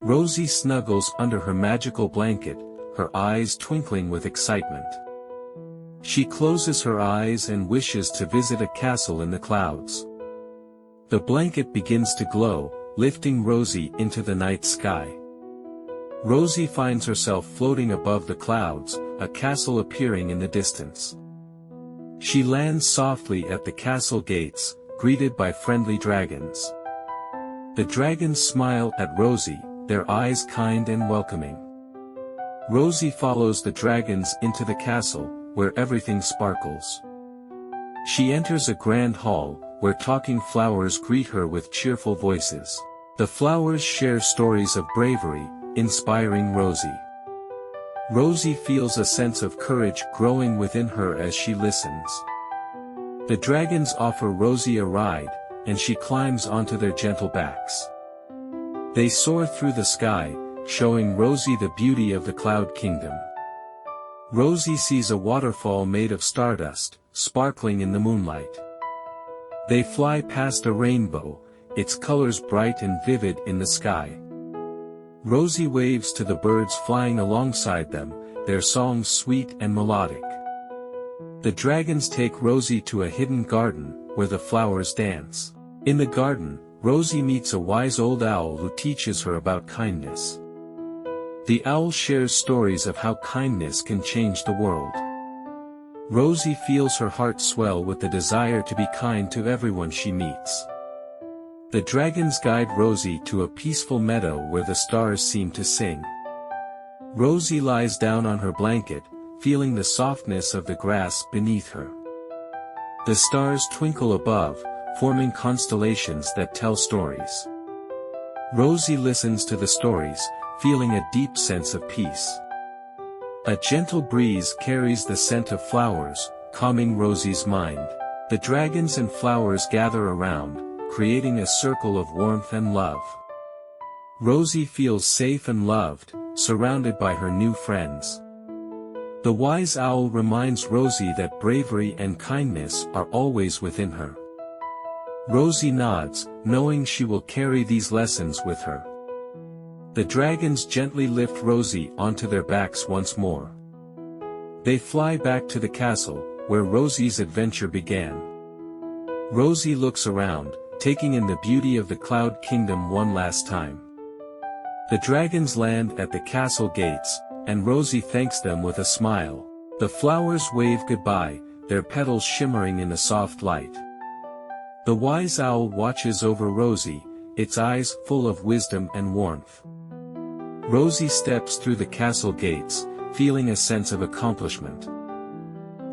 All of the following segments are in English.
Rosie snuggles under her magical blanket, her eyes twinkling with excitement. She closes her eyes and wishes to visit a castle in the clouds. The blanket begins to glow, lifting Rosie into the night sky. Rosie finds herself floating above the clouds, a castle appearing in the distance. She lands softly at the castle gates, greeted by friendly dragons. The dragons smile at Rosie, their eyes kind and welcoming. Rosie follows the dragons into the castle, where everything sparkles. She enters a grand hall, where talking flowers greet her with cheerful voices. The flowers share stories of bravery, inspiring Rosie. Rosie feels a sense of courage growing within her as she listens. The dragons offer Rosie a ride, and she climbs onto their gentle backs. They soar through the sky, showing Rosie the beauty of the Cloud Kingdom. Rosie sees a waterfall made of stardust, sparkling in the moonlight. They fly past a rainbow, its colors bright and vivid in the sky. Rosie waves to the birds flying alongside them, their songs sweet and melodic. The dragons take Rosie to a hidden garden, where the flowers dance. In the garden, Rosie meets a wise old owl who teaches her about kindness. The owl shares stories of how kindness can change the world. Rosie feels her heart swell with the desire to be kind to everyone she meets. The dragons guide Rosie to a peaceful meadow where the stars seem to sing. Rosie lies down on her blanket, feeling the softness of the grass beneath her. The stars twinkle above, forming constellations that tell stories. Rosie listens to the stories, feeling a deep sense of peace. A gentle breeze carries the scent of flowers, calming Rosie's mind. The dragons and flowers gather around, creating a circle of warmth and love. Rosie feels safe and loved, surrounded by her new friends. The wise owl reminds Rosie that bravery and kindness are always within her. Rosie nods, knowing she will carry these lessons with her. The dragons gently lift Rosie onto their backs once more. They fly back to the castle, where Rosie's adventure began. Rosie looks around, taking in the beauty of the Cloud Kingdom one last time. The dragons land at the castle gates, and Rosie thanks them with a smile. The flowers wave goodbye, their petals shimmering in the soft light. The wise owl watches over Rosie, its eyes full of wisdom and warmth. Rosie steps through the castle gates, feeling a sense of accomplishment.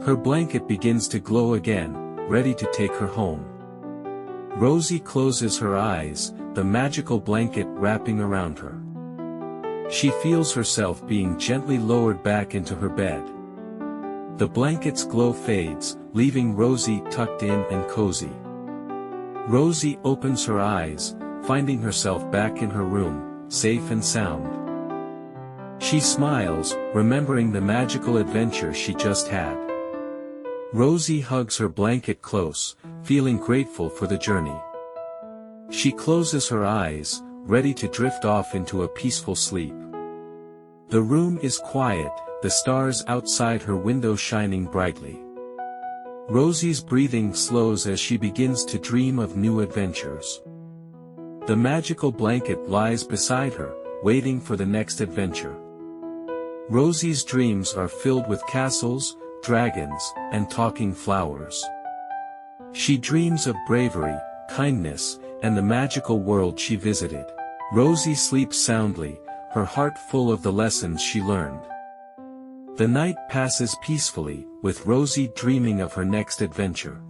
Her blanket begins to glow again, ready to take her home. Rosie closes her eyes, the magical blanket wrapping around her. She feels herself being gently lowered back into her bed. The blanket's glow fades, leaving Rosie tucked in and cozy. Rosie opens her eyes, finding herself back in her room, safe and sound. She smiles, remembering the magical adventure she just had. Rosie hugs her blanket close, feeling grateful for the journey. She closes her eyes, ready to drift off into a peaceful sleep. The room is quiet, the stars outside her window shining brightly. Rosie's breathing slows as she begins to dream of new adventures. The magical blanket lies beside her, waiting for the next adventure. Rosie's dreams are filled with castles, dragons, and talking flowers. She dreams of bravery, kindness, and the magical world she visited. Rosie sleeps soundly, her heart full of the lessons she learned. The night passes peacefully, with Rosie dreaming of her next adventure.